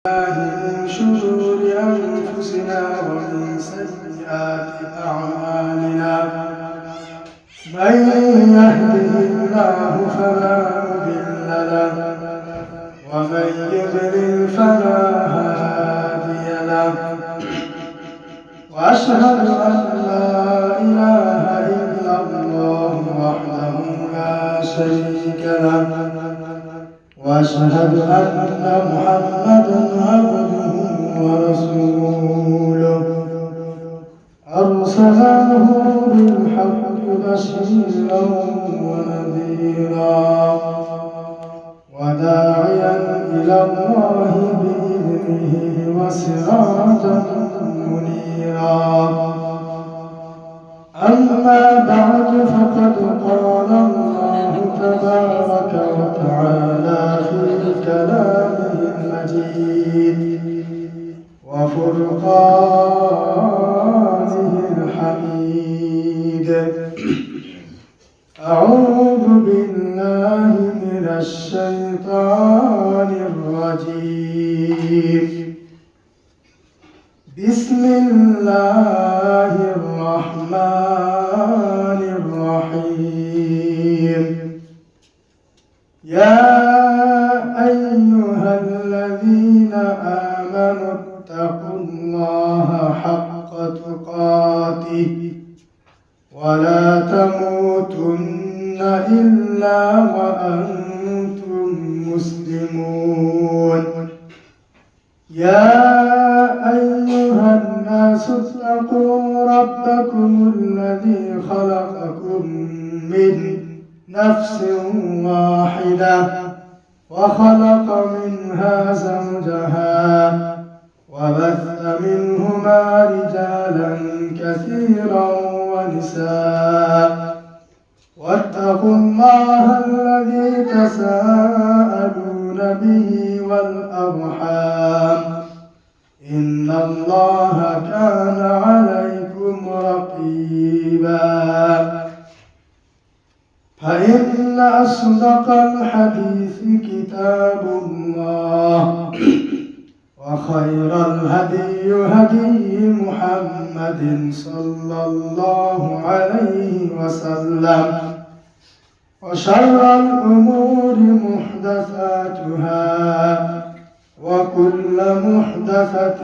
من شرور أنفسنا ومن سيئات أعمالنا من يهده الله فلا مضل له ومن يضلل فلا هادي له وأشهد أن لا إله إلا الله وحده لا شريك له وأشهد أن محمدًا عبده ورسوله أرسله بالحق بشيرًا ونذيرًا وداعيًا إلى الله بإذنه وسراجًا منيرًا أما بعد فقد قال الله تبارك وتعالى في كلامه المجيد وفرقانه الحميد أعوذ بالله من الشيطان الرجيم بسم الله الرحمن الرحيم يا أيها الذين آمنوا اتقوا الله حق تقاته ولا تموتن إلا وأنتم مسلمون يا أيها الناس اتقوا ربكم الذي خلقكم من نفس واحدة وخلق منها زوجها وبث منهما رجالا كثيرا ونساء واتقوا الله الذي تساءلون به والأرحام إن الله كان عليكم رقيبا فإن أصدق الحديث كتاب الله وخير الهدي هدي محمد صلى الله عليه وسلم وشر الأمور محدثاتها وكل محدثة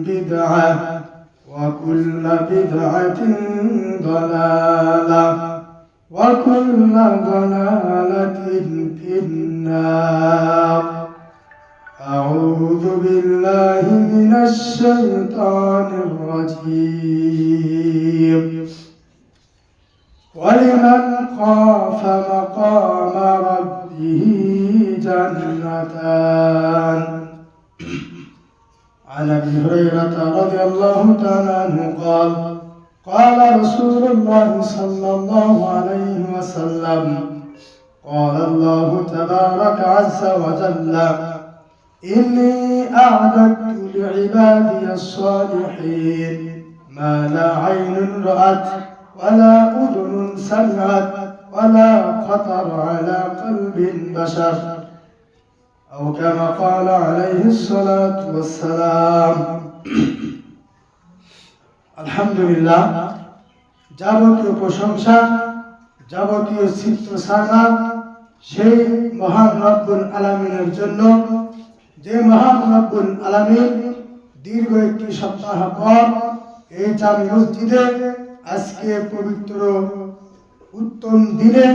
بدعة وكل بدعة ضلالة وكل ضلالة في النار أعوذ بالله من الشيطان الرجيم ولمن خاف مقام ربه جنتان عن أبي هريرة رضي الله تعالى عنه قال قال رسول الله صلى الله عليه وسلم قال الله تبارك عز وجل إني أعددت لعبادي الصالحين ما لا عين رأت ولا أذن سمعت ولا خطر على قلب بشر أو كما قال عليه الصلاة والسلام আলহামদুলিল্লাহ যাবতীয় প্রশংসা যাবতীয় চিত্তসানা সেই মহান রব্বুল আলামিনের জন্য যে মহান রব্বুল আলামিন দীর্ঘ একটি সপ্তাহ পর এই জামি মসজিদে আজকে পবিত্র উত্তম দিনে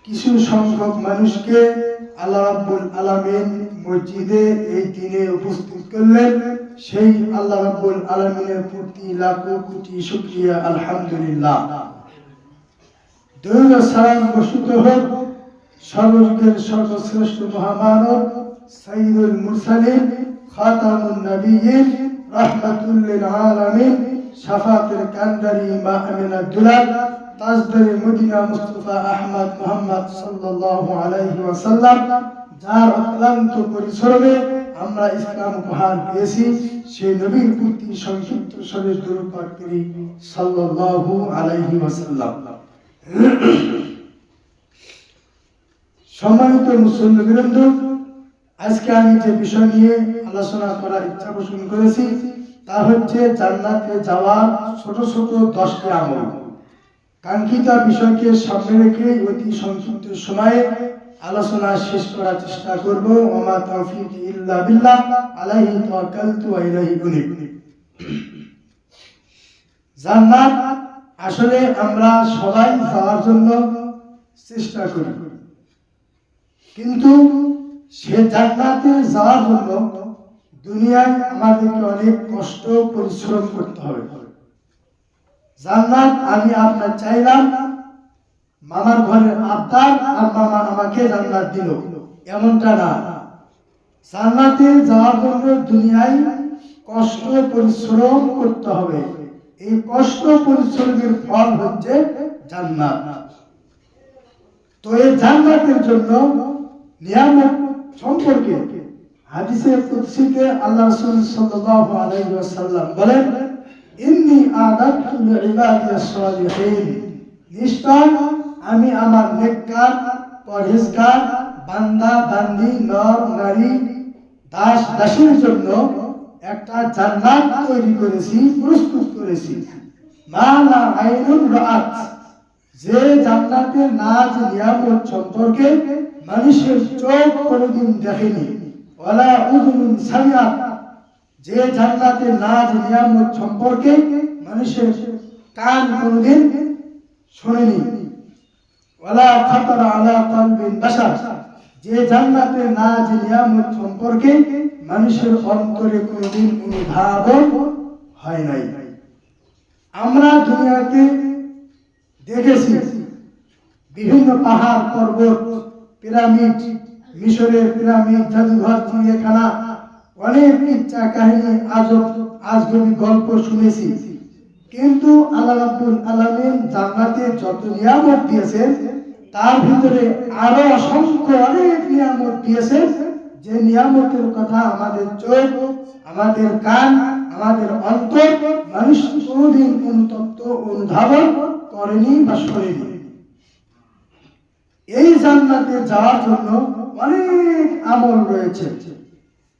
কিছু সংখ্যক মানুষকে আল্লাহ রাব্বুল আলামিন মসজিদে এই দিনে উপস্থিত করলেন সেই আল্লাহ রাব্বুল আলামিনের প্রতি লাখো কোটি শুকরিয়া আলহামদুলিল্লাহ। দরুদ ও সালাম বর্ষিত হোক সর্বযুগের সর্বশ্রেষ্ঠ মহামানব সাইয়্যিদুল মুরসালিন খাতামুন নবিয়্যিন রাহমাতুল লিল আলামিন শাফাতের কান্ডারি মা আমিনার দুলাল তাজদারে মদিনা মুস্তাফা আহমদ মুহাম্মদ সাল্লাল্লাহু আলাইহি ওয়াসাল্লাম যার অক্লান্ত পরিশ্রমে আমরা ইসলাম উপহার পেয়েছি সেই নবীর প্রতি সংক্ষিপ্ত স্বরে দরুদ পাঠ করি সাল্লাল্লাহু আলাইহি ওয়াসাল্লাম। সম্মানিত মুসলিম বৃন্দ, আজকে আমি যে বিষয় নিয়ে আলোচনা করার ইচ্ছা পোষণ করেছি তা হচ্ছে জান্নাতে যাওয়ার ছোট ছোট 10টি আমল। কাঙ্ক্ষিত বিষয়কে সামনে রেখে অতি সংক্ষিপ্ত সময়ে আলোচনা শেষ করার চেষ্টা করব। ওমা তাওফীকি ইল্লা বিল্লাহ, আলাইহি তাওয়াক্কালতু ওয়া ইলাইহি উনীব। জান্নাত আসলে আমরা সবাই যাওয়ার জন্য চেষ্টা করি, কিন্তু সে জান্নাতে যাওয়ার জন্য দুনিয়ায় আমাদেরকে অনেক কষ্ট পরিশ্রম করতে হবে। জান্নাত আমি আপনার চাইলাম, মামার ঘরের আবদার আর মামা আমাকে জান্নাত দিল, এমনটা না। জান্নাতে যাওয়ার জন্য দুনিয়ায় কষ্ট পরিশ্রম করতে হবে। এই কষ্ট পরিশ্রমের ফল হচ্ছে জান্নাত। তো এই জান্নাতের জন্য নিয়ামত সম্পর্কে হাদিসে কুদসিতে আল্লাহ রাসূল সাল্লাল্লাহু আলাইহি ওয়াসাল্লাম বলেন, ইন্নী আ'দাতু লিইবাদিয়াস সালিহিন, নিশ্চয় আমি আমার নেককার পরহেজগার বান্দা বান্দি নর নারী দাস দাসীর জন্য একটা জান্নাত তৈরি করেছি, প্রস্তুত করেছি। মা লা আইনুন রাআত, যে জান্নাতের নাজ নিয়ামত সম্পর্কে মানুষের চোখ কোনোদিন দেখেনি, ওয়ালা উযুনুন সামিআত, যে জান্নাতের নাজ নিয়ামত সম্পর্কে মানুষের কান কোনোদিন শোনেনি, ওয়ালা খাতারা আলা কলবিন বাশার, যে জান্নাতের নাজ নিয়ামত সম্পর্কে মানুষের অন্তরে কোনোদিন অনুধাবন হয় নাই। আমরা দুনিয়াতে দেখেছি বিভিন্ন পাহাড় পর্বত, পিরামিড, মিশরের পিরামিড, জাদুঘর, চিড়িয়াখানা, অনেক ইচ্ছা কাহিনী, আজগবি গল্প শুনেছি। কিন্তু আল্লাহ রাব্বুল আলামিন জান্নাতে যত নিয়ামত দিয়েছেন তার ভিতরে আরো অসংখ্য অনেক নিয়ামত দিয়েছেন, যে নিয়ামতের কথা আমাদের চোখ, আমাদের কান, আমাদের অন্তর মানুষ কোনদিন অনুতপ্ত অনুধাবন করেনি বা শোনেনি। এই জান্নাতে যাওয়ার জন্য অনেক আমল রয়েছে,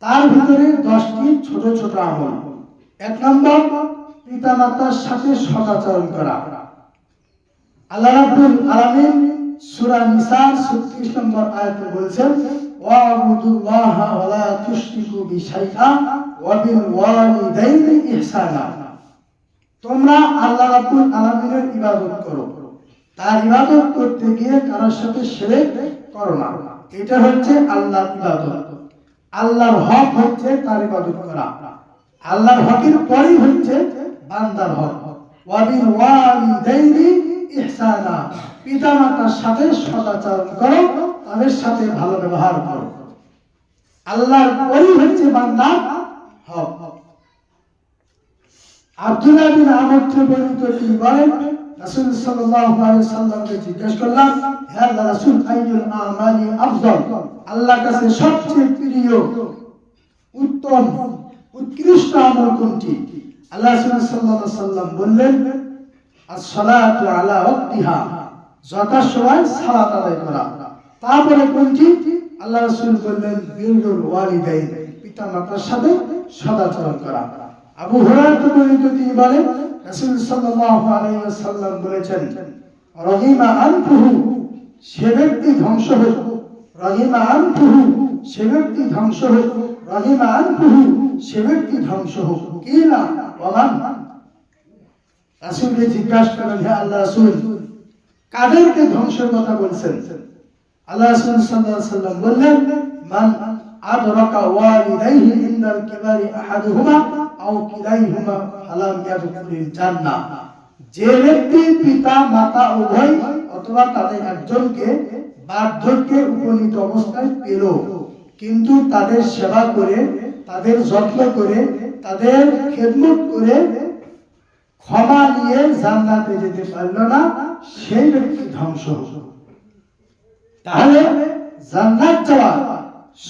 তার ভিতরে 10টি ছোট ছোট আমল। 1 নম্বর, পিতামাতার সাথে সদাচরণ করা। আল্লাহ রাব্বুল আলামিন সূরা নিসা 36 নম্বর আয়াতে বলেছেন, ওয়া'বুদুল্লাহা ওয়া লা তুশরিকু বিশাইআ ওয়া বিল ওয়ালিদাইনি ইহসানা, তোমরা আল্লাহ রাব্বুল আলামিনের ইবাদত করো, তার ইবাদত করতে গিয়ে কারোর সাথে শিরক করো না। এটা হচ্ছে আল্লাহর ইবাদত। আল্লাহর হক হচ্ছে তার ইবাদত করা, আল্লাহর হকের পরেই হচ্ছে বান্দার হক। ওয়া বিল ওয়ালিদাইনি ইহসানা, পিতামাতার সাথে সদাচরণ করো, তাদের সাথে ভালো ব্যবহার করো। আল্লাহর পরেই হচ্ছে বান্দার হক। আব্দুল্লাহ বিন আমর থেকে বর্ণিত, তিনি বলেন, রাসূল সাল্লাল্লাহু আলাইহি সাল্লামকে জিজ্ঞাসা করলাম, হে আল্লাহর রাসূল, আইয়ুল আমালি আফদল, আল্লাহর কাছে সবচেয়ে প্রিয়, উত্তম, উৎকৃষ্ট আমল কোনটি? আল্লাহ রাসূল সাল্লাল্লাহু আলাইহি সাল্লাম বললেন, as-salatu ala waqtiha, যথাসময়ে সালাত আদায় করা। তারপরে কোনটি? আল্লাহ রাসূল বললেন, বিরুল ওয়ালিদাইন, পিতামাতার সাথে সদাচরণ করা। আবু হুরায়রা থেকে বর্ণিত, তিনি বলেন, রাসূল সাল্লাল্লাহু আলাইহি ওয়াসাল্লাম বলেছেন, রহিমা আনফুহু, সে ব্যক্তি ধ্বংস হোক, রহিমা আনফুহু, সে ব্যক্তি ধ্বংস হোক, রহিমা আনফুহু, সে ব্যক্তি ধ্বংস হোক। কিনা ওমান, রাসূলকে জিজ্ঞাসা করেন, হে আল্লাহ রাসূল, কাদেরকে ধ্বংসের কথা বলছেন? আল্লাহ রাসূল সাল্লাল্লাহু আলাইহি ওয়াসাল্লাম বললেন, মান আদরাকা ওয়ালিদাইহি ইনদাল কিবারি আহাদুহুমা আও কিলাইহুমা ফালাম ইয়াদখুলিল জান্নাহ, যে ব্যক্তি পিতা মাতা উভয় অথবা তাদের একজনকে বার্ধক্যে উপনীত অবস্থায় পেল, কিন্তু তাদের সেবা করে, তাদের যত্ন করে, তাদের খেদমত করে ক্ষমা নিয়ে জান্নাতে যেতে পারল না, সেই ব্যক্তি ধ্বংস হবে। তাহলে জান্নাত যাওয়ার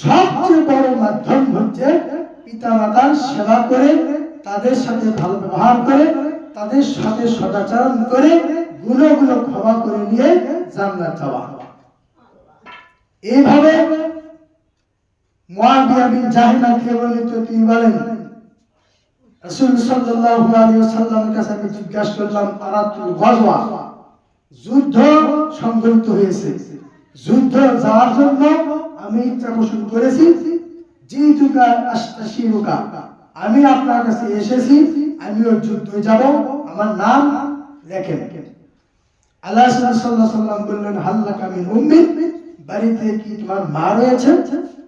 সবচেয়ে বড় মাধ্যম হচ্ছে পিতামাতার সেবা করে, তাদের সাথে ভালো ব্যবহার করে, তাদের সাথে সদাচরণ করে, গুনাহগুলো ক্ষমা করে নিয়ে জান্নাত যাওয়া। এইভাবে মুয়াবিয়া বিন জাহিনা থেকে বর্ণিত, তিনি বলেন রাসূল সাল্লাল্লাহু আলাইহি ওয়াসাল্লামের কাছে আমি জিজ্ঞাসা করলাম, আরাতুল গাজওয়া, যুদ্ধ সংঘটিত হয়েছে, যুদ্ধ যাওয়ার জন্য আমি ইচ্ছা পোষণ করেছি, জিতুকা আস্তাশিরুকা, আমি আপনার কাছে এসেছি, আমিও যুদ্ধে যাব, আমার নাম লেখেন। আল্লাহ সাল্লাল্লাহু আলাইহি ওয়াসাল্লাম বললেন, হাল্লাকা মিন উম্মি, বাড়িতে কি তোমার মা রয়েছে?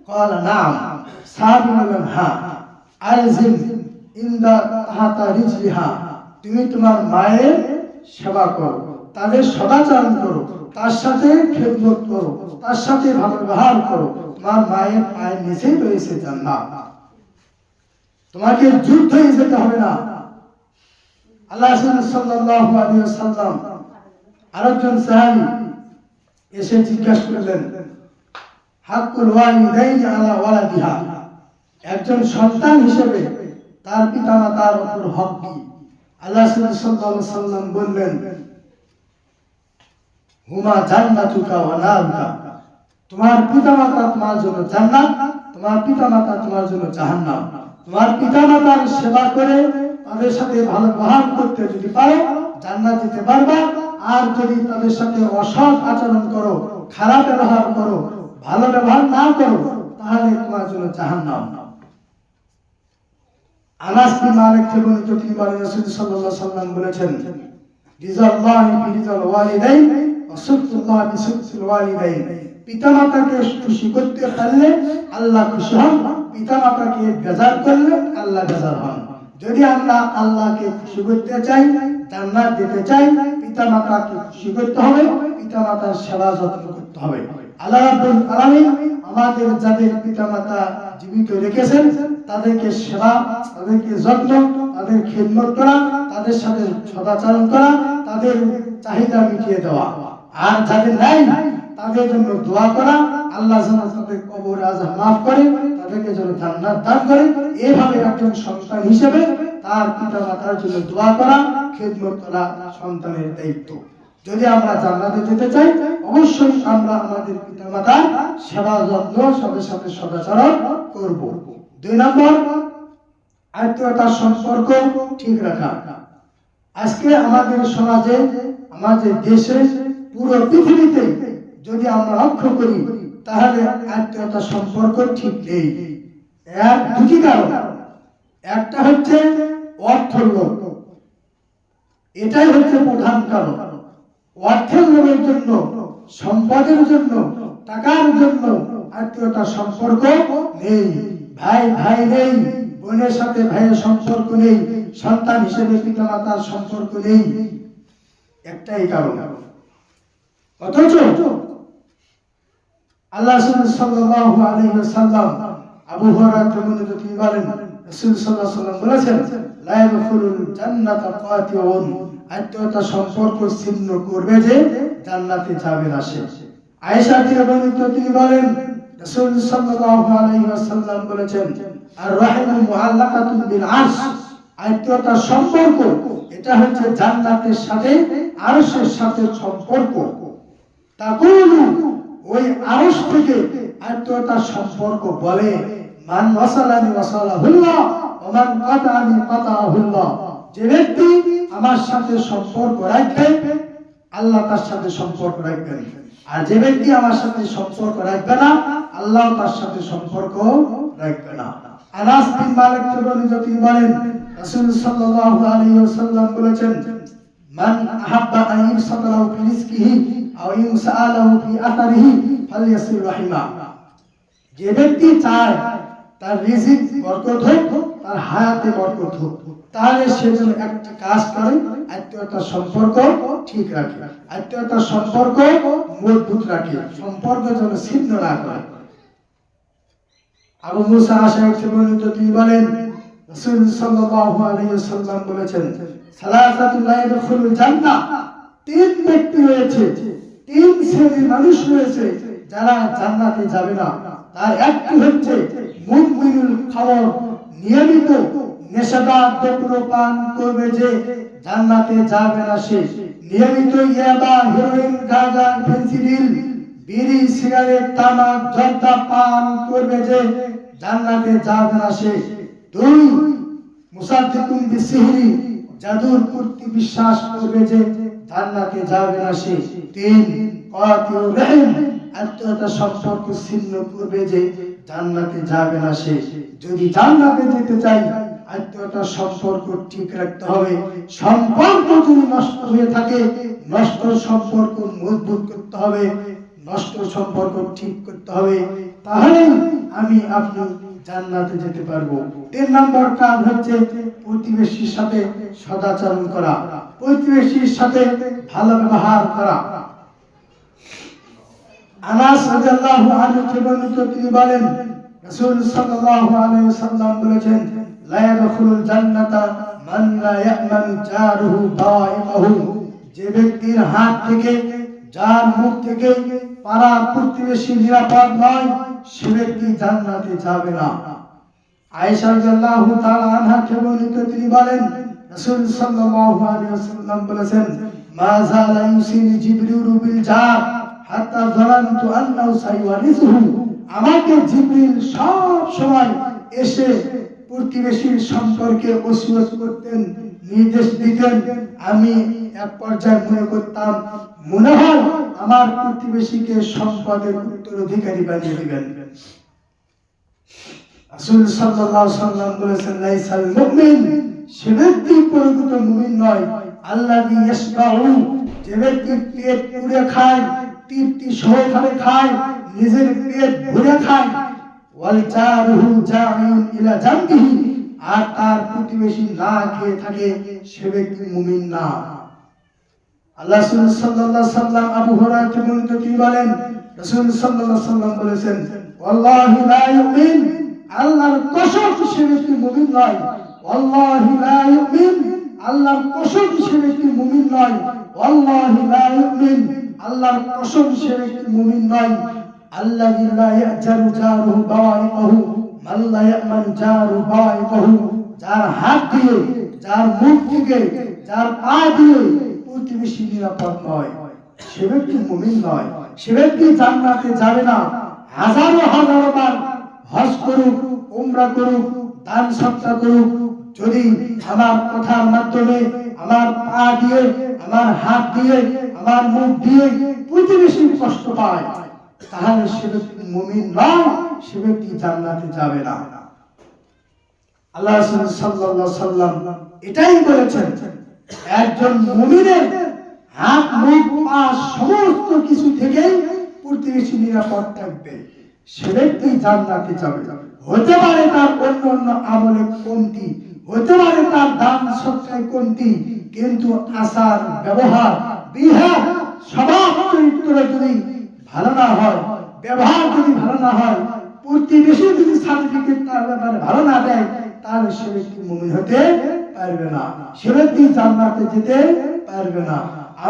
ক্বালা নাম, সাহাবী বললেন হ্যাঁ। আলজিম ইনদা তাহাতা রিজলিহা, তুমি তোমার মায়ের সেবা করো, তাদের সদাচরণ করো, তার সাথে খেদমত করো, তার সাথে ভালো ব্যবহার করো, তোমার মায়ের পায়ের নিচেই রয়েছে জান্নাত, তোমাকে যুদ্ধে যেতে হবে না। আল্লাহ সাল্লাল্লাহু আলাইহি ওয়াসাল্লাম আরেকজন সাহাবী এসে জিজ্ঞাসা করলেন, হাক্কুল ওয়ালিদাইনি আলা ওয়ালাদিহা, একজন সন্তান হিসেবে তার পিতামাতার উপর হক কি? আল্লাহ সাল্লাল্লাহু আলাইহি ওয়াসাল্লাম বললেন, হুমা জান্নাতুকা ওয়া নারুকা, তোমার পিতামাতা তোমার জন্য জান্নাত, তোমার পিতামাতা তোমার জন্য জাহান্নাম। তোমার পিতামাতার সেবা করে তাদের সাথে ভালো ব্যবহার করতে যদি পারো, জান্নাত যেতে পারবা। আর যদি তাদের সাথে অসৎ আচরণ করো, খারাপ ব্যবহার করো, ভালো ব্যবহার না করো, তাহলে তোমার জন্য জাহান্নাম। আনাস বিন মালিক থেকে বর্ণিত, তিনি বলেন রাসূল সাল্লাল্লাহু আলাইহি ওয়াসাল্লাম বলেছেন, রিজাল্লাহি ফি রিজাল ওয়ালিদাইন ওয়া সুখতুল্লাহি ফি সুখতিল ওয়ালিদাইন, পিতামাতাকে খুশি করতে পারলে আল্লাহ খুশি হন, পিতামাতাকে বেজার করলে আল্লাহ বেজার হন। যদি আমরা আল্লাহকে খুশি করতে চাই, জান্নাত দিতে চাই, পিতামাতাকে খুশি করতে হবে, পিতামাতার সেবা যত্ন করতে হবে। আল্লাহ রাব্বুল আলামিন আমাদের যাদের পিতামাতা জীবিত রেখেছেন, তাদেরকে সেবা, তাদেরকে যত্ন, তাদের খিদমত করা, তাদের সাথে সদাচরণ করা, তাদের চাহিদা মিটিয়ে দেওয়া। আর যাদের নাই, তাদের জন্য দোয়া করা, আল্লাহ যেন তাদের কবর আযাব মাফ করে, তাদেরকে যেন জান্নাত দান করে। এইভাবে একজন সন্তান হিসেবে তার পিতামাতার জন্য দোয়া করা, খিদমত করা সন্তানের দায়িত্ব। যদি আমরা জান্নাতে যেতে চাই, অবশ্যই আমরা আমাদের পিতামাতার সেবা যত্ন, সাথে সাথে সদাচরণ করব। 2 নম্বর, আত্মীয়তার সম্পর্ক ঠিক রাখা। আজকে আমাদের সমাজে, আমাদের দেশে, পুরো পৃথিবীতে যদি আমরা লক্ষ্য করি, তাহলে আত্মীয়তার সম্পর্ক ঠিক নেই। এর 2টি কারণ। একটা হচ্ছে অর্থের লোভ, এটাই হচ্ছে প্রধান কারণ। অর্থের লোভের জন্য, সম্পদের জন্য, টাকার জন্য আত্মীয়তার সম্পর্ক নেই। ভাই ভাই নেই, বোনের সাথে ভাইয়ের সম্পর্ক নেই, সন্তান হিসেবে পিতামাতার সম্পর্ক নেই, একটাই কারণ। অথচ আল্লাহ সাল্লাল্লাহু আলাইহি ওয়াসাল্লাম আবু হুরায়রা থেকে তিনি বলেন, রাসূল সাল্লাল্লাহু আলাইহি ওয়াসাল্লাম বলেছেন, লা ইয়াদখুলুল জান্নাতা কাতিউন, আত্মীয়তা সম্পর্ক ছিন্ন করবে যে জান্নাতে যাবে না সে। আয়েশা থেকে বর্ণিত, তিনি বলেন, রাসূল সাল্লাল্লাহু আলাইহি ওয়াসাল্লাম বলেছেন, আর রাহিমু মুআল্লাকাতুন বিল আরশ, আত্মীয়তা সম্পর্ক এটা হচ্ছে জান্নাতের সাথে, আরশের সাথে সম্পর্ক। তাকুলু, ওই আরশ থেকে আত্মীয়তার সম্পর্ক বলে, মান ওয়াসালানি ওয়াসালাহুল্লাহ ওয়া মান কাতানি কাতাহুল্লাহ, যে ব্যক্তি আমার সাথে সম্পর্ক রাখবে, আল্লাহ তার সাথে সম্পর্ক রাখবেন। আর যে ব্যক্তি আমার সাথে সম্পর্ক রাখবে না, আল্লাহ তার সাথে সম্পর্ক রাখবে না। আনাস বিন মালিক থেকে বর্ণিত, তিনি বলেন, রাসূল সাল্লাল্লাহু আলাইহি ওয়াসাল্লাম বলেছেন, মান আহাব্বা আন ইউসালাহু ফি রিজকিহি আও ইউসালাহু ফি আতারিহি ফালইয়াসির রাহিমা, যে ব্যক্তি চায় তার রিজিক বরকত হোক, তার হায়াতে বরকত হোক, তাহলে সে যেন একটা কাজ করে, আত্মীয়তার সম্পর্ক ঠিক রাখে, আত্মীয়তার সম্পর্ক মজবুত রাখে, সম্পর্ক যেন ছিন্ন না করে। আবু মুসা আশআরী থেকে বর্ণিত, তিনি বলেন, রাসূল সাল্লাল্লাহু আলাইহি ওয়াসাল্লাম বলেছেন, সালাসাতুল লা ইয়াদখুলুল জান্নাহ, 3 ব্যক্তি রয়েছে, 3 শ্রেণীর মানুষ রয়েছে যারা জান্নাতে যাবে না। তার একটি হচ্ছে মুমিনুল খামর, নিয়মিত নেশাদার দ্রব্য পান করবে যে জান্নাতে যাবে না সে। নিয়মিত ইয়াবা, হেরোইন, গাঁজা, ফেন্সিডিল, বিড়ি, সিগারেট, তামাক, জর্দা পান করবে যে জান্নাতে যাবে না সে। 2 মুসাদ্দিকুন বিসিহরি, জাদুর প্রতি বিশ্বাস করবে যে জান্নাতে যাবে না সে। 3 কাতিউর রহিম, আত্মীয়তা সম্পর্ক ছিন্ন করবে যে জান্নাতে যাবে না সে। যদি জান্নাতে যেতে চাই আত্মীয়তা সম্পর্ক ঠিক রাখতে হবে। সম্পর্ক যদি নষ্ট হয়ে থাকে, নষ্ট সম্পর্ক মজবুত করতে হবে, নষ্ট সম্পর্ক ঠিক করতে হবে, তাহলে আমি আপনি জান্নাতে যেতে পারবো। 3 নম্বর কাজ হচ্ছে প্রতিবেশীর সাথে সদাচরণ করা, প্রতিবেশীর সাথে ভালো ব্যবহার করা। আনাস রাদিয়াল্লাহু আনহু থেকে বর্ণিত, তিনি বলেন রাসূল সাল্লাল্লাহু আলাইহি ওয়াসাল্লাম বলেছেন, লা ইয়াদখুলুল জান্নাতা মান লা ইয়ামানু জারুহু বাওয়াইকাহু, যে ব্যক্তির হাত থেকে, যার মুখ থেকে পাড়ার প্রতিবেশী নিরাপদ নয়, সে ব্যক্তি জান্নাতে যাবে না। আয়েশা রাদিয়াল্লাহু তাআলা আনহা থেকে বর্ণিত, তিনি বলেন রাসূল সাল্লাল্লাহু আলাইহি ওয়াসাল্লাম বলেছেন, মা যালা ইউসিনি জিবরিলু বিল জার হাত্তা যানানতু আন্নাহু সাইওয়ারিসুহু, আমাকে জিবরিল সব সময় এসে প্রতিবেশীর সম্পর্কে ওসিয়ত করতেন, নির্দেশ দিতেন। আমি এক পর্যায়ে মনে করতাম, মনে হয় আমার প্রতিবেশীকে সম্পদের উত্তরাধিকারী বানিয়ে দিবেন। রাসূল সাল্লাল্লাহু আলাইহি ওয়াসাল্লাম বলেছেন, লাইসাল মুমিন, সে ব্যক্তি প্রকৃত মুমিন নয়, আল্লাযী ইয়াশবাউ, যে ব্যক্তি পেট পুরে খায়, তৃপ্তি সহকারে খায়, নিজের পেট ভরে খায়, ওয়াল জারুহু জামিউন ইলা জামবিহি, আর তার প্রতিবেশী না খেয়ে থাকে, সে ব্যক্তি মুমিন না। আল্লাহ রাসূল সাল্লাল্লাহু আলাইহি ওয়াসাল্লাম আবু হুরায়রা থেকে বর্ণিত, তিনি বলেন রাসূল সাল্লাল্লাহু আলাইহি ওয়াসাল্লাম বলেছেন, ওয়াল্লাহি লা ইউমিন, আল্লাহর কসম সে ব্যক্তি মুমিন নয়। ওয়াল্লাহি লা ইউমিন, আল্লাহর কসম সে ব্যক্তি মুমিন নয়। ওয়াল্লাহি লা ইউমিন, আল্লাহর কসম সে ব্যক্তি মুমিন নয়। আল্লাযী লা ইয়াজারু জারুহু বাওয়াইকাহু মান লা ইয়ামানু জারুহু বাওয়াইকাহু, যার হাত দিয়ে, যার মুখ থেকে, যার পা দিয়ে প্রতিবেশী নিরাপদ নয়, সে ব্যক্তি মুমিন নয়, সে ব্যক্তি জান্নাতে যাবে না। হাজারো হাজারো বার হজ করুক, উমরা করুক, দান সদকা করুক, যদি আমার কথার মাধ্যমে, আমার পা দিয়ে, আমার হাত দিয়ে, আমার মুখ দিয়ে প্রতিবেশীর কষ্ট পায়, তাহলে সে ব্যক্তি মুমিন নয়, সে ব্যক্তি জান্নাতে যাবে না। আল্লাহ রাসূল সাল্লাল্লাহু আলাইহি ওয়াসাল্লাম এটাই বলেছেন, একজন মুমিনের হাত, মুখ, পা সমস্ত কিছু থেকে প্রতিবেশী নিরাপদ থাকবে, সে ব্যক্তি জান্নাতে যাবে। হতে পারে তার অন্যান্য আমলে কমতি, হতে পারে তার দান সৎকায় কমতি, কিন্তু আচার ব্যবহার, বিহেভ, স্বভাব চরিত্র যদি ভালো না হয়, ব্যবহার যদি ভালো না হয়, প্রতিবেশী যদি সার্টিফিকেট তার ব্যাপারে ভালো না দেয়, তাহলে সে ব্যক্তি মুমিন হতে পারবে না, সে ব্যক্তি জান্নাতে যেতে পারবে না।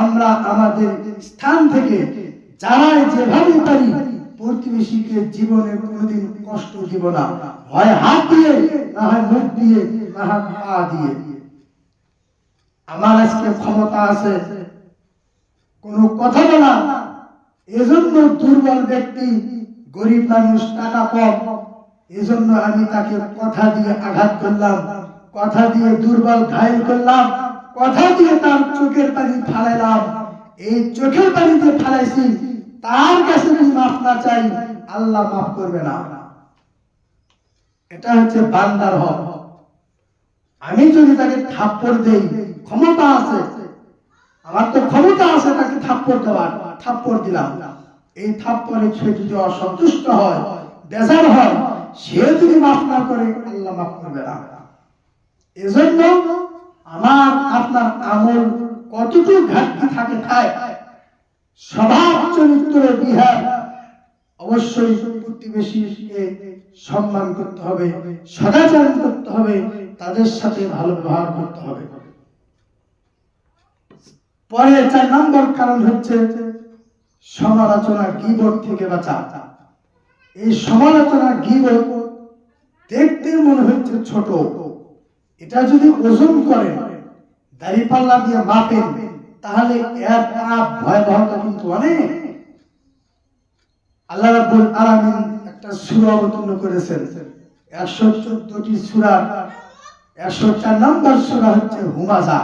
আমরা আমাদের স্থান থেকে যারা যেভাবে পারি প্রতিবেশীকে জীবনে কোনোদিন কষ্ট দিব না, হয় হাত দিয়ে, না হয় মুখ দিয়ে, না হয় পা দিয়ে। আমার আজকে ক্ষমতা আছে কোনো কথা বলা, এজন্য দুর্বল ব্যক্তি, গরিব মানুষ, টাকা কম, এজন্য আমি তাকে কথা দিয়ে আঘাত করলাম, কথা দিয়ে দুর্বল ঘায়েল করলাম, কথা দিয়ে তার চোখের পানি ফালাইলাম। এই চোখের পানি যে ফালাইছি, তার কাছে যদি মাফ না চাই, আল্লাহ মাফ করবে না। এটা হচ্ছে বান্দার হক। আমি যদি তাকে থাপ্পড় দেই, ক্ষমতা আছে, আমার তো ক্ষমতা আছে তাকে থাপ্পড় দেওয়ার, থাপ্পড় দিলাম, এই থাপ্পড়ে সে যদি অসন্তুষ্ট হয়, বেজার হয়, সে যদি মাফ না করে, আল্লাহ মাফ করবে না। এজন্য আমার আপনার আমল কতটুকু ঘাটতি থাকে, স্বভাব চরিত্র বিহার, অবশ্যই প্রতিবেশীকে সম্মান করতে হবে, সদাচরণ করতে হবে, তাদের সাথে ভালো ব্যবহার করতে হবে। পরে 4 নম্বর কারণ হচ্ছে সমালোচনা, গীবত থেকে বাঁচা। এই সমালোচনা, গীবত দেখতে মনে হচ্ছে ছোট, এটা যদি ওজন করে, দাড়িপাল্লা দিয়ে মাপেন, তাহলে এর পাপ ভয়াবহতা কিন্তু অনেক। আল্লাহ রাব্বুল আলামিন একটা সূরা অবতীর্ণ করেছেন, 114টি সূরা 104 নম্বর সূরা হচ্ছে হুমাযা।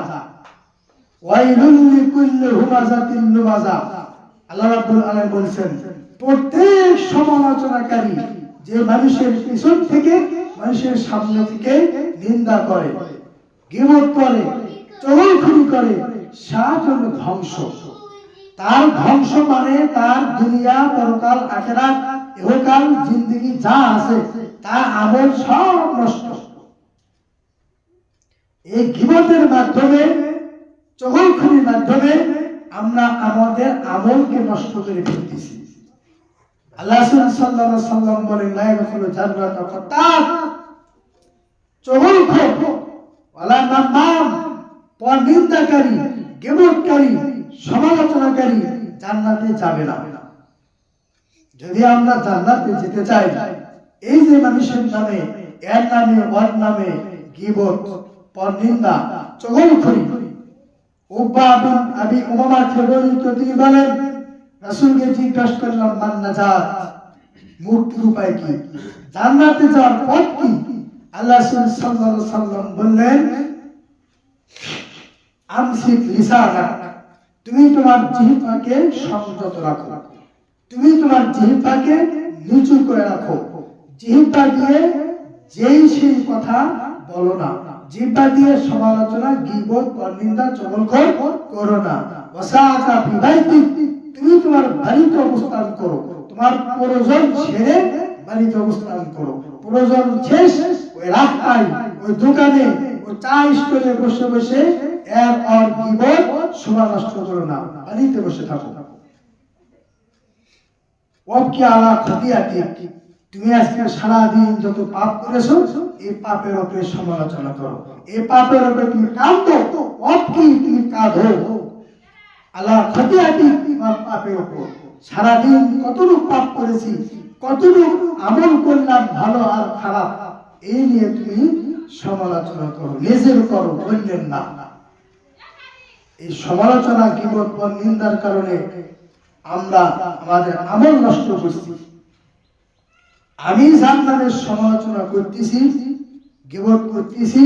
ওয়াইলুল লিকুল্লি হুমাযাতিন লুমাযা। আল্লাহ রাব্বুল আলামিন বলেছেন প্রত্যেক সমালোচনাকারী যে মানুষের পিছন থেকে মানুষের সামনে থেকে নিন্দা করে, গীবত করে, চগলখড়ি করে, তার জন্য ধ্বংস। তার ধ্বংস মানে তার দুনিয়া, পরকাল, আখিরাত, ইহকাল, জিন্দেগি যা আছে তার আমল সব নষ্ট। এই গীবতের মাধ্যমে, চগলখড়ির মাধ্যমে আমরা আমাদের আমলকে নষ্ট করে ফেলতেছি। আল্লাহ সাল্লাল্লাহু আলাইহি ওয়াসাল্লাম বলেন লা ইয়াদখুলু জান্নাতা কাত্তাব, চগলখড় ওয়ালা নামাম, পরনিন্দাকারী, গীবতকারী, সমালোচনাকারী জান্নাতে যাবে না। যদি আমরা জান্নাতে যেতে চাই, এই যে মানুষের নামে, এর নামে, ওর নামে গীবত, পরনিন্দা, চগলখড়ি। উকবা বিন আবি উমামা থেকে তিনি বলেন রাসূলকে জিজ্ঞাসা করলাম মান নাজাত, মুক্তির উপায় কি, জান্নাতে যাওয়ার পথ কি? আল্লাহ সাল্লাল্লাহু আলাইহি ওয়াসাল্লাম বললেন আমসিক লিসানাক, তুমি তোমার জিহ্বাকে সংযত রাখো, তুমি তোমার জিহ্বাকে নিচু করে রাখো। জিহ্বা দিয়ে যেই সেই কথা বলো না, জিহ্বা দিয়ে সমালোচনা, গীবত, পরনিন্দা, চগলখড় করো না। ওয়াসাআকা ফি বাইতিক, তুমি তোমার বাড়িতে অবস্থান করো, তোমার প্রয়োজন ছেড়ে বাড়িতে অবস্থান করো। প্রয়োজন শেষ ওই রাস্তায়, ওই দোকানে, ওই চা স্টলে বসে বসে এর আর গীবত, সময় নষ্ট করো না, বাড়িতে বসে থাকো। ওয়াবকি আলা খাতিয়াতিক, তুমি আজকে সারা দিন যত পাপ করেছো এই পাপের উপরে সমালোচনা করো, এই পাপের উপরে তুমি কাঁদো। ওয়াবকি, তুমি কাঁদো আলা খাতিয়াতিক, তোমার পাপের উপর। সারা দিন কতটুকু পাপ করেছি, কতটুকু আমল করলাম ভালো আর খারাপ, এই নিয়ে তুমি সমালোচনা করো, নিজের করো, অন্যের না। এই সমালোচনা, গীবত, নিন্দার কারণে আমরা আমাদের আমল নষ্ট করছি। আমি জান্নাতের সমালোচনা করতেছি, গীবত করতেছি,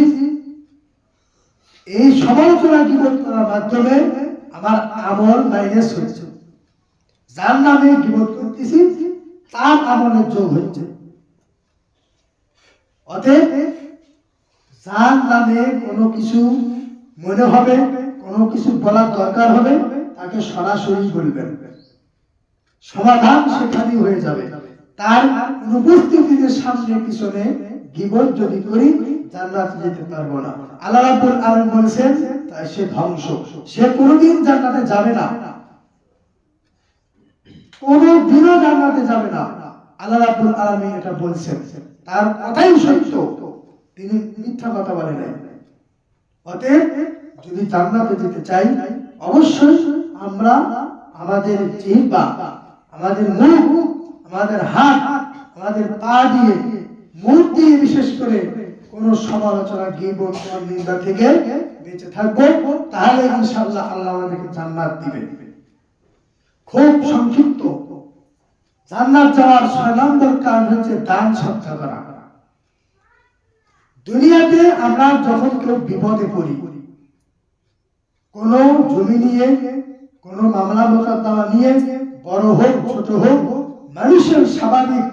এই সমালোচনা গীবত করার মাধ্যমে আমার আমল মাইনাস হচ্ছে। যার নামে গীবত করতেছি তার আমলের যোগ হচ্ছে। অতএব যার নামে কোনো কিছু মনে হবে, কোনো কিছু বলার দরকার হবে, তাকে সরাসরি বলবেন, সমাধান সেখানেই হয়ে যাবে। তার অনুপস্থিতিতে সামনে পিছনে গীবত যদি করি জান্নাতে যেতে পারবো না। আল্লাহ রাব্বুল আলামিন বলেছেন তাই সে ধ্বংস, সে কোনোদিন জান্নাতে যাবে না, কোনোদিনও জান্নাতে যাবে না। আল্লাহ রাব্বুল আলামিন এটা বলছেন, তার কথাই সত্য, তিনি মিথ্যা কথা বলেন না। অতএব যদি জান্নাতে যেতে চাই অবশ্যই আমরা আমাদের জিহ্বা, আমাদের মুখ, আমাদের হাত, আমাদের পা দিয়ে, মুখ দিয়ে বিশেষ করে কোন সমালোচনা, গীবত, নিন্দা থেকে বেঁচে থাকবো। তাহলে ইনশাআল্লাহ আল্লাহ আমাদেরকে জান্নাত দিবেন। খুব সংক্ষিপ্ত, জান্নাত যাওয়ার 6 নম্বর কারণ হচ্ছে দান সৎকা করা। দুনিয়াতে আমরা যখন কেউ বিপদে পড়ি, কোন জমি নিয়ে, কোন মামলা মোকদ্দমা নিয়ে, বড় হোক ছোট হোক, মানুষের স্বাভাবিক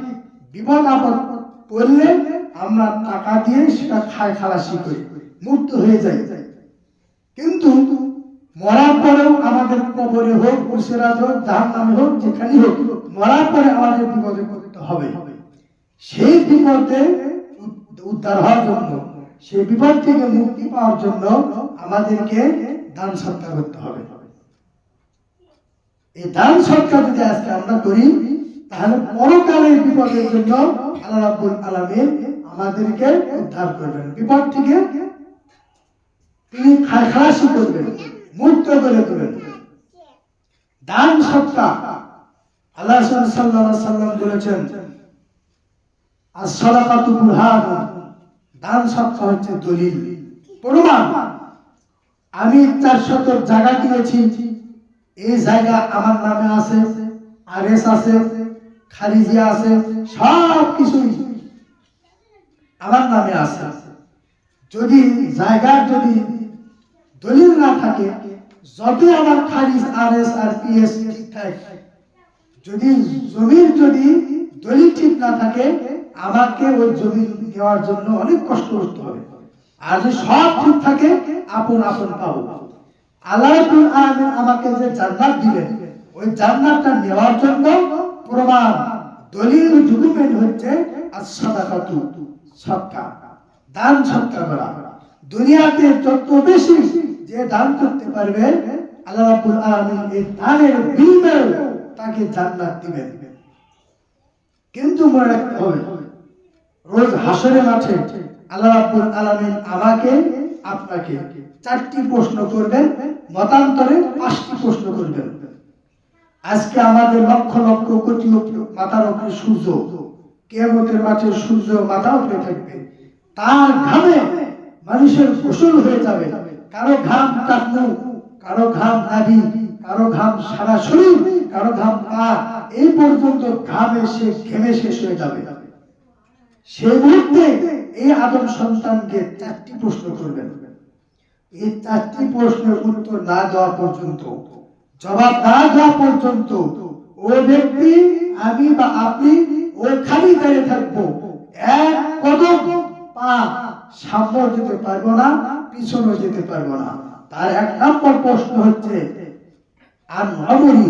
বিপদ আপদ পড়লে আমরা টাকা দিয়ে সেটা খায় খালাসি করি, মুক্ত হয়ে যাই। কিন্তু মরার পরেও আমাদের কবরে হোক, পুলসিরাত হোক, জাহান্নামে হোক, যেখানেই হোক, মরার পরে আমাদের বিপদে পড়তে হবে। সেই বিপদে উদ্ধার হওয়ার জন্য, সেই বিপদ থেকে মুক্তি পাওয়ার জন্য আমাদেরকে দান সৎকার করতে হবে। এই দান সৎকার যদি আজকে আমরা করি তাহলে পরকালের বিপদের জন্য আল্লাহ রাব্বুল আলামিন আমাদেরকে উদ্ধার করবেন, বিপদ থেকে তিনি খালাসি করবেন, মুক্ত করে দেবেন। দান সৎকার, আল্লাহ সাল্লাল্লাহু আলাইহি ওয়াসাল্লাম বলেছেন as-সাদাকাতু বুরহান, দান সৎকার হচ্ছে দলিল, প্রমাণ। আমি 400 জায়গা কিনেছি, এই জায়গা আমার নামে আছে, আরএস আছে, খারিজিয়া আছে, সব কিছুই আমার নামে আছে। যদি জায়গার যদি দলিল না থাকে, যতই আমার খারিজ আরএস আর পিএস ঠিক থাকে, যদি জমির যদি দলিল ঠিক না থাকে, আমাকে ওই জমি দেওয়ার জন্য অনেক কষ্ট করতে হবে। আর যদি সব ঠিক থাকে, আপন আপন পাবো। আল্লাহ রাব্বুল আলামিন আমাকে যে জান্নাত দিবেন, ওই জান্নাতটা নেওয়ার জন্য প্রমাণ দলিল ডকুমেন্ট হচ্ছে as-সাদাকাতু, সদকা, দান সদকা করা। দুনিয়াতে যত বেশি যে দান করতে পারবে, আল্লাহ রাব্বুল আলামিন এই দানের বিনিময়ে তাকে জান্নাত দিবেন। কিন্তু মনে রাখতে হবে, রোজ হাসরের মাঠে আল্লাহ রাব্বুল আলামিন আমাকে আপনাকে 4টি প্রশ্ন করবেন, মতান্তরে 5টি প্রশ্ন করবেন। আজকে আমাদের লক্ষ লক্ষ কোটি মাথার উপরে সূর্য, কিয়ামতের মাঠে সূর্য মাথা উপরে থাকবে, তার ঘামে মানুষের গোসল হয়ে যাবে। কারো ঘাম টাকনু, কারো ঘাম নাভি, কারো ঘাম সারা শরীর, কারো ঘাম পা, এই পর্যন্ত ঘামে সে ঘেমে শেষ হয়ে যাবে। সেই মুহূর্তে এই আদম সন্তানকে 4টি প্রশ্ন করবেন। এই 4টি প্রশ্নের উত্তর না দেওয়া পর্যন্ত, জবাব না দেওয়া পর্যন্ত ও ব্যক্তি, আমি বা আপনি ওখানে দাঁড়িয়ে থাকবো, এক কদম পা সামনে যেতে পারবো না, পিছনে যেতে পারবো না। তার 1 নম্বর প্রশ্ন হচ্ছে আন আমরি।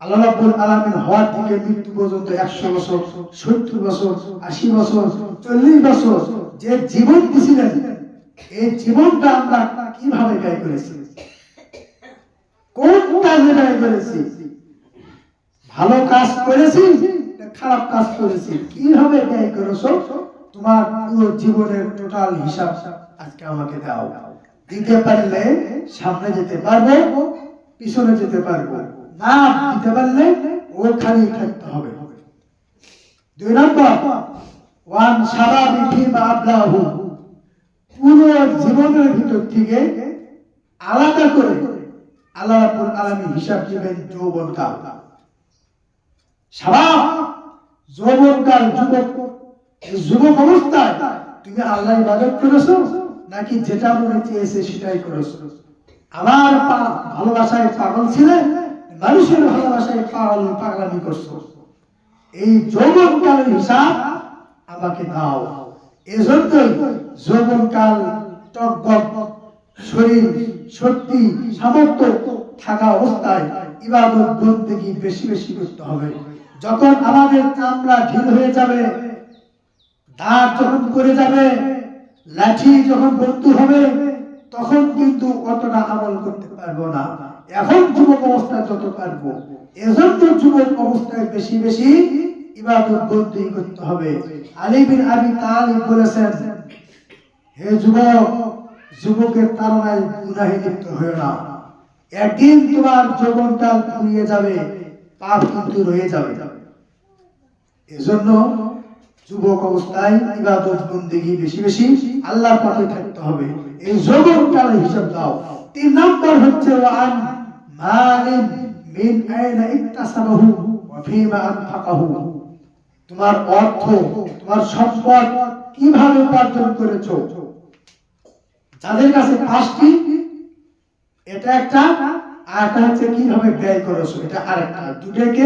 আল্লাহ রাব্বুল আলামিন হওয়ার থেকে মৃত্যু পর্যন্ত 100 বছর, 70 বছর, 80 বছর, 40 বছর যে জীবন দিয়েছিলেন, এই জীবনটা আমরা কিভাবে ব্যয় করেছি, কোন কাজে ব্যয় করেছি, ভালো কাজ করেছি না খারাপ কাজ করেছি, কিভাবে ব্যয় করেছো, তোমার পুরো জীবনের টোটাল হিসাব আজকে আমাকে দাও। দিতে পারলে সামনে যেতে পারবো, পিছনে যেতে পারবো, না দিতে পারলে ওখানেই থাকতে হবে। 2 নম্বর, ওয়ান শাবাবি ফিমা আবলাহু, পুরো জীবনের ভিতর থেকে আলাদা করে আল্লাহ রাব্বুল আলামিন হিসাব দিবেন যৌবনকাল। শাবাব, যৌবনকাল, যুবক অবস্থায় তুমি আল্লাহর ইবাদত করেছো নাকি যেটা মনে চেয়েছে সেটাই করেছো? আমার ভালোবাসায় পাগল ছিলে, মানুষের ভালোবাসায় পাগলামি করছো। এই যৌবনকালের হিসাব আমাকে দাও। এজন্যই যৌবনকাল টকবক শরীর, শক্তি, সামর্থ্য থাকা অবস্থায় ইবাদত বন্দেগী বেশি বেশি করতে হবে। যখন আমাদের চামড়া ঢিল হয়ে যাবে, দাঁত যখন করে যাবে, লাঠি যখন বন্ধু হবে, তখন কিন্তু অতটা আমল করতে পারবো না। এখন যুবক অবস্থায় যত পারবো, এজন্য যুবক অবস্থায় বেশি বেশি ইবাদত বন্দেগী করতে হবে। আলী বিন আবি তালিব বলেছেন, হে যুবক, যুবকের তাড়নায় গুনাহে লিপ্ত হয়ো না। একদিন তোমার যৌবনকাল ফুরিয়ে যাবে, পাপ কিন্তু রয়ে যাবে। এজন্য যুবক অবস্থায় ইবাদত বন্দেগী বেশি বেশি আল্লাহর পথে থাকতে হবে। এই যৌবনকালের হিসাব দাও। 3 নম্বর হচ্ছে ওয়ান মালিন মিন আইনা ইকতাসাবাহু ওয়া ফিমা আনফাকাহু, তোমার অর্থ, তোমার সম্পদ কিভাবে উপার্জন করেছো। যাদের কাছে 5টি, এটা একটা, আর একটা হচ্ছে কিভাবে ব্যয় করেছো, এটা আরেকটা। দুটোকে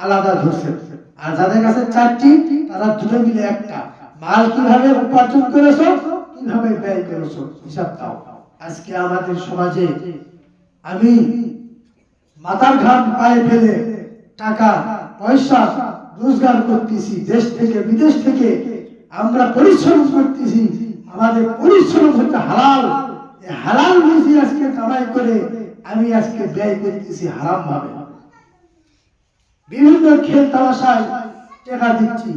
আলাদা ধরছে। আর যাদের কাছে 4টি, তারা দুটো মিলে একটা। মাল কিভাবে উপার্জন করেছো, কিভাবে ব্যয় করেছো, হিসাব দাও। আজকে আমাদের সমাজে আমি মাথার ঘাম পায়ে ফেলে টাকা পয়সা রোজগার করতেছি, দেশ থেকে বিদেশ থেকে আমরা পরিশ্রম করতেছি। আমাদের পরিশ্রম হচ্ছে হালাল। এই হালাল রুজি আজকে কামাই করে আমি আজকে ব্যয় করতেছি হারাম ভাবে। বিভিন্ন খেল তামাশায় টাকা দিচ্ছি,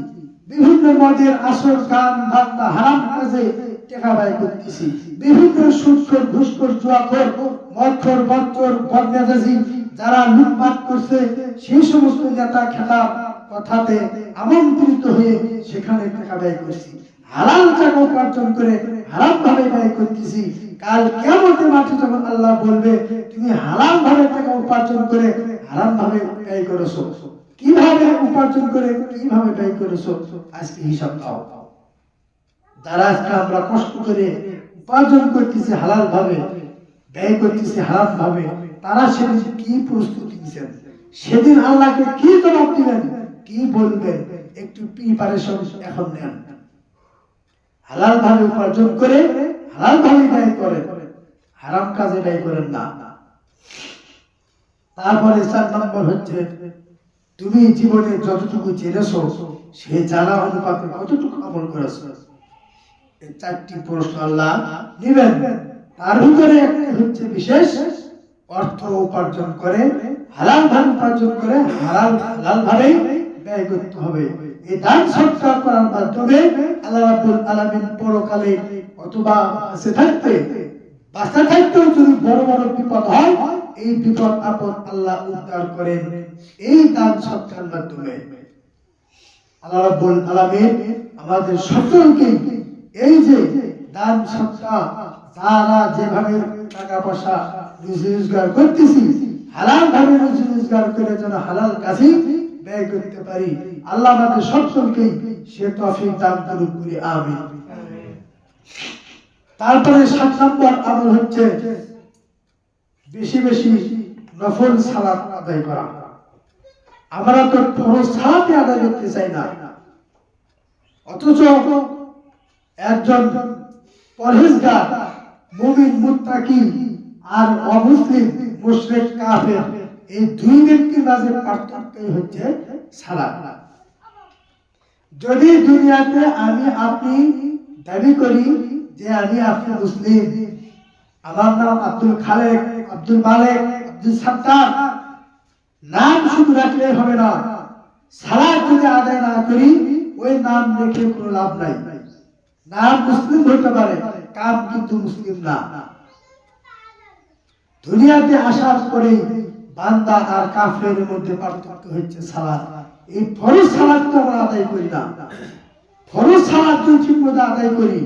বিভিন্ন মদের আসর, গান বাজনা, হারাম কাজে টাকা ব্যয় করতেছি, বিভিন্ন সুদখোর, ঘুষখোর, জুয়াখোর, মদখোর, বদখোর, বদমেজাজি যারা লুটপাট করছে, সেই সমস্ত নেতা খেতা কথাতে আমন্ত্রিত হয়ে সেখানে টাকা ব্যয় করছি। হালাল টাকা উপার্জন করে হারাম ভাবে ব্যয় করতেছি। কাল কিয়ামতের মাঠে যখন আল্লাহ বলবে তুমি হালাল ভাবে টাকা উপার্জন করে হারাম ভাবে ব্যয় করেছো, কিভাবে উপার্জন করে কিভাবে ব্যয় করেছো, আজকে হিসাব দাও। যারা আজকে আমরা কষ্ট করে উপার্জন করতেছি হালাল ভাবে, ব্যয় করতেছি হালাল ভাবে, তারা সেদিন কি প্রস্তুতি নিয়েছেন, সেদিন আল্লাহকে কি জবাব দিবেন, কি বলবেন, একটু প্রিপারেশন এখন নেন। হালাল ভাবে উপার্জন করে হালাল ভাবে ব্যয় করেন, হারাম কাজে ব্যয় করেন না। তারপরে 4 নম্বর হচ্ছে তুমি জীবনে যতটুকু জেনেছো সে জানা অনুপাতে কতটুকু আমল করেছো। এই 4টি প্রশ্ন আল্লাহ নেবেন। তার ভিতরে একটা হচ্ছে বিশেষ অর্থ উপার্জন করে হালাল ভাবে উপার্জন করে হালাল ভাবে ব্যয় করতে হবে। এই দান সৎকার করার মাধ্যমে আল্লাহ রাব্বুল আলামিন পরকালে অথবা বাঁচা থাকতেও যদি বড় বড় বিপদ হয়, এই বিপদ আপদ আল্লাহ উদ্ধার করেন এই দান সৎকার মাধ্যমে। আল্লাহ রাব্বুল আলামিন আমাদের সকলকে এই যে দান সৎকার যারা যেভাবে টাকা পয়সা রুজি রোজগার করতেছি হালাল ভাবে রুজি রোজগার করে যেন হালাল কাজে ব্যয় করতে পারি, আল্লাহ আমাদের সকলকে সে তৌফিক দান করুন, বলি আমিন। তারপরে 7 নম্বর আমল হচ্ছে বেশি বেশি নফল সালাত আদায় করা। আমরা তো ফরজ সালাতই আদায় করতে চাই না, অথচ একজন পরহেজগার মুমিন মুত্তাকি আর অমুসলিম মুশরিক কাফের এই দুই ব্যক্তির মাঝে পার্থক্য হচ্ছে সালাত। যদি দুনিয়াতে আমি আপনি দাবি করি যে আমি আপনি মুসলিম, আমার নাম আব্দুল খালেক, আব্দুল মালেক, আব্দুল সাত্তার, নাম শুধু রাখলে হবে না, সালাত যদি আদায় না করি ওই নাম রেখে কোনো লাভ নাই। নাম মুসলিম হতে পারে, কাম কিন্তু মুসলিম না। দুনিয়াতে আসার পরে বান্দা আর কাফেরের মধ্যে পার্থক্য হচ্ছে সালাত। এই ফরজ সালাত তো আমরা আদায় করি না। ফরজ সালাত যদি ঠিকমতো আদায় করি,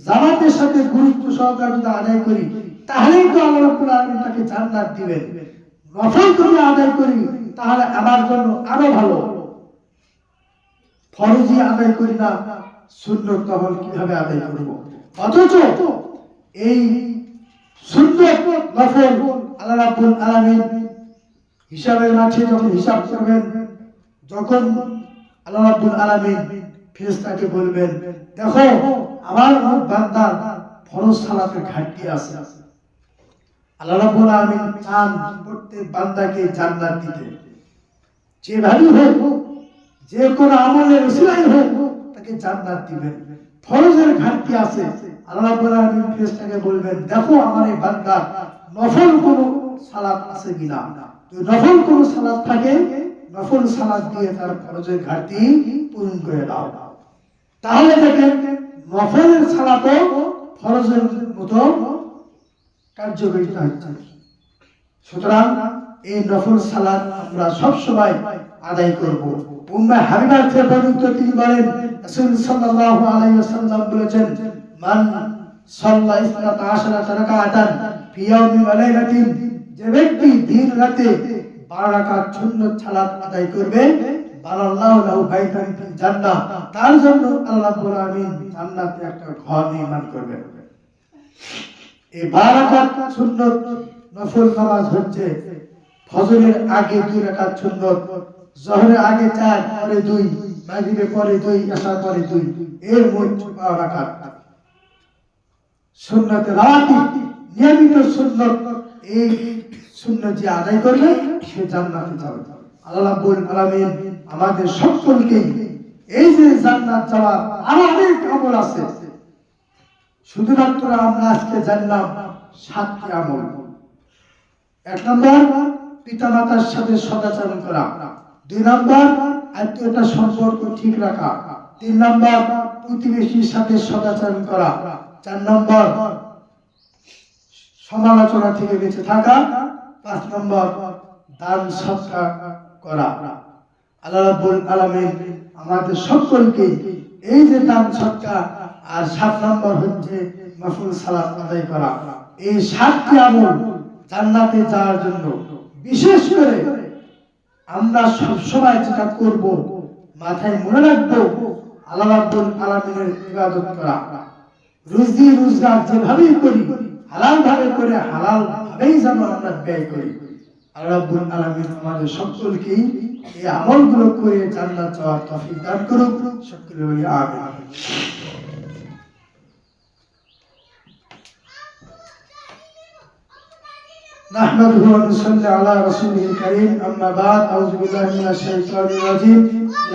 জামাতের সাথে গুরুত্ব সহকারে যদি আদায় করি, তাহলেই তো আল্লাহ রাব্বুল আলামিন তাকে জান্নাত দিবেন। নফল যদি আদায় করি তাহলে আমার জন্য আরো ভালো। ফরজই আদায় করি না, সুন্নত তখন কিভাবে আদায় করব? অথচ এই সুন্নত নফল আল্লাহ রাব্বুল আলামিন হিসাবের মাঠে যখন হিসাব করবেন, যখন আল্লাহ রাব্বুল আলামিন ফেরেশতাকে বলবেন, দেখো আমার বান্দার ফরজ সালাতের ঘাটতি আছে। আল্লাহ রাব্বুল আলামিন চান প্রত্যেক বান্দাকে জান্নাত দিতে, যেভাবে হোক, যে কোন আমলের উসিলায় হোক তাকে জান্নাত দিবেন। ফরজের ঘাটতি আছে, আল্লাহ রাব্বুল আলামিন ফেরেশতাকে বলবেন, দেখো আমার এই বান্দার নফল কোন সালাত আছে কিনা। যদি নফল কোন সালাত থাকে, নফল সালাত দিয়ে তার ফরজের ঘাটতি পূরণ করে দাও। তাহলে দেখেন নফলের সালাতও ফরজের মতো কার্যকারিতা হচ্ছে। সুতরাং এই নফল সালাত আমরা সব সময় আদায় করব। উম্মে হাবিবা থেকে বর্ণিত, তিনি বলেন রাসূল সাল্লাল্লাহু আলাইহি ওয়াসাল্লাম বলেছেন, মান সাল্লা 12 রাকাতান ফি ইয়াউমি ওয়া লাইলাতিন, যে ব্যক্তি দিন রাতে 12 রাকাত সুন্নাত সালাত আদায় করবে, বানাল্লাহু লাহু বাইতান ফিল জান্নাহ, তার জন্য আল্লাহ রাব্বুল আলামিন জান্নাতে একটা ঘর নির্মাণ করবেন। এই 12 রাকাত সুন্নাত নফল নামাজ হচ্ছে ফজরের আগে 2 রাকাত সুন্নাত, যোহরের আগে 4, পরে 2, মাগরিবের পরে 2, এশার পরে 2, এর মোট 12 রাকাত সুন্নাতে রাওয়াতিব, নিয়মিত সুন্নাত। এই সুন্নাত যে আদায় করবে সে জান্নাতে যাবে। আল্লাহ রাব্বুল আলামিন আমাদের সকলকে এই যে জান্নাত যাওয়ার আরো অনেক আমল আছে, শুধুমাত্র আমরা আজকে জানলাম 7টি আমল। 1 নম্বর পিতামাতার সাথে সদাচরণ করা, 2 নম্বর আত্মীয়তা সম্পর্ক ঠিক রাখা, 3 নম্বর প্রতিবেশীর সাথে সদাচরণ করা, 4 নম্বর সমালোচনা থেকে বেঁচে থাকা, 5 নম্বর দান সৎকার করা। আল্লাহ রাব্বুল আলামিন আমাদের সকলকে এই যে দান সৎকার আর 7 নম্বর হচ্ছে নফল সালাত আদায় করা, এই 7টি আমল জান্নাতে যাওয়ার জন্য বিশেষ করে আমরা সব সময় যেটা করব, মাথায় মনে রাখবো, আল্লাহ রাব্বুল আলামিনের ইবাদত করা। রুজি রোজগার যেভাবেই করি হালাল ভাবে করে হালাল ভাবেই যেন আমরা ব্যয় করি। আল্লাহ রাব্বুল আলামিন আমাদের সকলকেই এই আমলগুলো করে জান্নাত যাওয়ার তৌফিক দান করুন। সকলে বলি আমিন। نحمده ونصلي على رسوله الكريم أما بعد أعوذ بالله من الشيطان الرجيم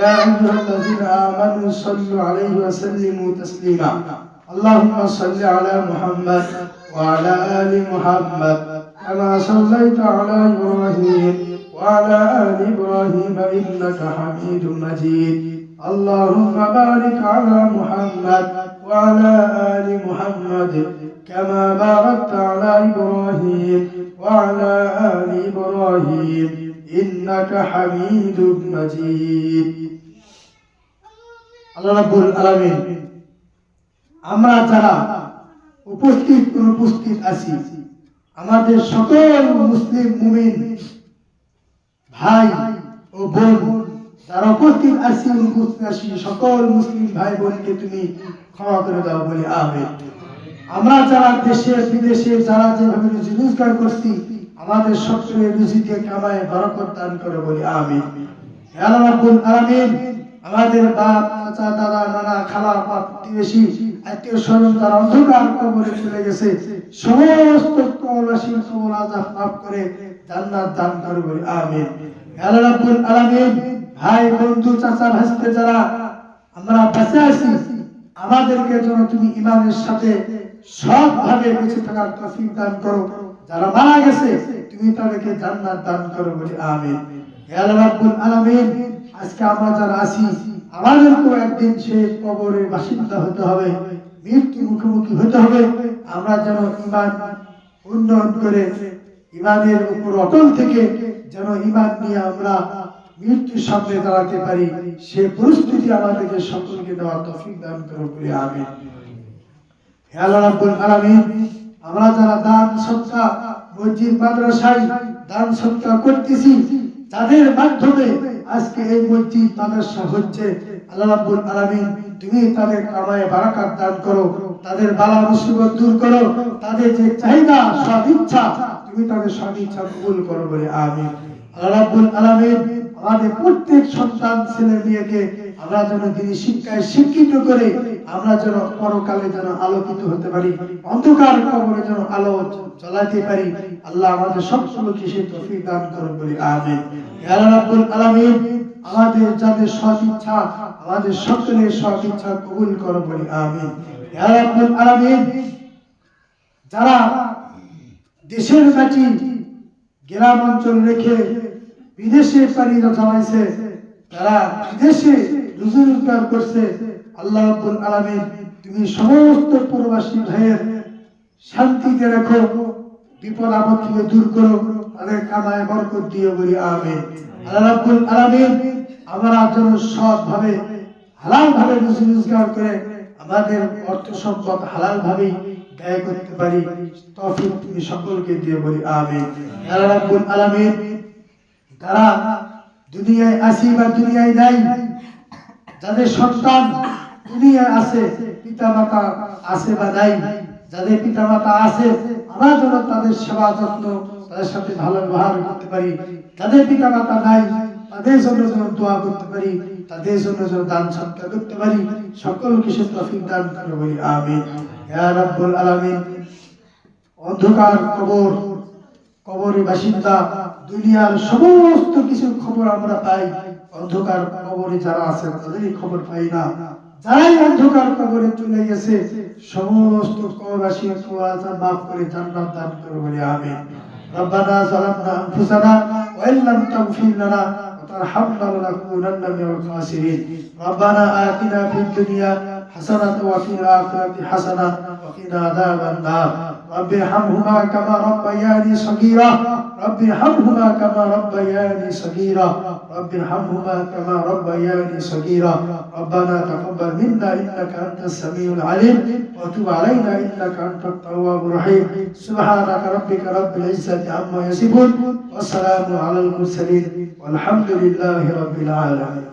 يا أيها الذين آمنوا صلوا عليه وسلموا تسليما اللهم صل على محمد وعلى آل محمد كما صليت على إبراهيم وعلى آل إبراهيم إنك حميد مجيد اللهم بارك على محمد وعلى آل محمد كما باركت على إبراهيم وعلى آل إبراهيم إنك حميد مجيد আল্লাহ রাব্বুল আলামিন আমরা যারা উপস্থিত আছি আমাদের সকল মুসলিম মুমিন ভাই ও বোন যারা উপস্থিত আছি সকল মুসলিম ভাই বোনকে তুমি ক্ষমা করে দাও বলি আমিন। আমরা যারা দেশে বিদেশে যারা যেভাবে রুজি রোজগার করছি আমাদের সকলের রুজিতে কামায় বরকত দান করে বলি আমিন। হে আল্লাহ রাব্বুল আলামিন আমাদের বাপ চাচা দাদা নানা খালা প্রতিবেশী আত্মীয় স্বজন যারা অন্ধকার কবরে চলে গেছে সমস্ত কবরবাসীর কবর আযাব মাফ করে জান্নাত দান করে বলি আমিন। হে আল্লাহ রাব্বুল আলামিন ভাই বন্ধু চাচা ভাইস্তে যারা আমরা বেঁচে আছি আমাদেরকে যেন তুমি ঈমানের সাথে সৎভাবে বেঁচে থাকার তৌফিক দান করো। যারা মারা গেছে তুমি তাদেরকে জান্নাত দান করো বলি আমিন। হে আল্লাহ রাব্বুল আলামিন আজকে আমরা যারা আছি আমাদেরকেও একদিন সেই কবরের বাসিন্দা হতে হবে, মৃত্যু মুখোমুখি হতে হবে। আমরা যেন ঈমান উন্নয়ন করে ঈমানের উপর অটল থেকে যেন ঈমান নিয়ে আমরা মৃত্যুর সামনে দাঁড়াতে পারি সেই পরিস্থিতি আমাদেরকে সকলকে দেওয়ার তৌফিক দান করো বলি আমিন। হে আল্লাহ রাব্বুল আলামিন আমরা যারা দান সদকা মসজিদ মাদ্রাসায় দান সদকা করতেছি যাদের মাধ্যমে আজকে এই মসজিদ মাদ্রাসা হচ্ছে আল্লাহ রাব্বুল আলামিন তুমি তাদের কামায়ে বারাকাত দান করো, তাদের বালা মুসিবত দূর করো, তাদের যে চাহিদা সব ইচ্ছা তুমি তাদের সব ইচ্ছা কবুল করো বলে আমিন। আল্লাহ রাব্বুল আলামিন আমাদের প্রত্যেক সন্তান ছেলে মেয়েকে আমরা যেন তিনি শিক্ষায় শিক্ষিত করে আমরা যেন পরকালে যেন আলোকিত হতে পারি, অন্ধকার কবরে যেন আলো জ্বালাতে পারি। আল্লাহ আমাদের সকলকে সেই তৌফিক দান করুন বলি আমিন। ইয়া রাব্বুল আলামিন আমাদের যাদের সৎ ইচ্ছা আমাদের সকলের সৎ ইচ্ছা কবুল করো বলি আমিন। ইয়া রাব্বুল আলামিন যারা দেশের মাটি গ্রাম অঞ্চল রেখে বিদেশে পাড়ি জমাইছে তারা বিদেশে রুজি রোজগার করছে আল্লাহ রাব্বুল আলামিন তুমি সমস্ত প্রবাসী ভাইয়ের শান্তিতে রাখো, বিপদ আপদ থেকে দূর করো, তাদের কামায় বরকত দিও বলি আমিন। আল্লাহ রাব্বুল আলামিন আমরা যেন সৎভাবে হালাল ভাবে রুজি রোজগার করে আমাদের অর্থ সম্পদ হালাল ভাবে ব্যয় করতে পারি তৌফিক তুমি সকলকে দিও বলি আমিন। আল্লাহ রাব্বুল আলামিন তারা দুনিয়ায় আসি বা দুনিয়ায় নাই যাদের সন্তান দুনিয়ায় আছে পিতা মাতা আছে বা নাই যাদের পিতা মাতা আছে আমরা যেন তাদের সেবা যত্ন তাদের সাথে ভালো ব্যবহার করতে পারি, তাদের পিতা মাতা নাই তাদের জন্য যেন দোয়া করতে পারি, তাদের জন্য যেন দান সদকা করতে পারি, সকলকে সে তৌফিক দান করে বলি আমিন। ইয়া রাব্বুল আলামিন অন্ধকার কবর কবরের বাসিন্দা দুনিয়ার সমস্ত কিছু খবর আমরা পাই, অন্ধকার কবরে যারা আছে তাদেরই খবর পাই না। যারাই অন্ধকার কবরে চলে গেছে সমস্ত কবরবাসীর আযাব মাফ করে জান্নাত দান করো বলি আমিন। রব্বানা যালামনা আনফুসানা ওয়া ইল্লাম তাগফির লানা ওয়া তারহামনা লানাকুনান্না মিনাল খাসিরিন। রব্বানা আতিনা ফিদ দুনিয়া হাসানাতাও ওয়া ফিল আখিরাতি হাসানাহ ওয়া কিনা আযাবান নার। رب ارحمهما كما ربياني صغيرا رب ارحمهما كما ربياني صغيرا رب ارحمهما كما ربياني صغيرا ربنا تقبل منا انك انت السميع العليم وتب علينا انك انت التواب الرحيم سبحانك ربك رب العزه عما يصفون والسلام على المرسلين والحمد لله رب العالمين.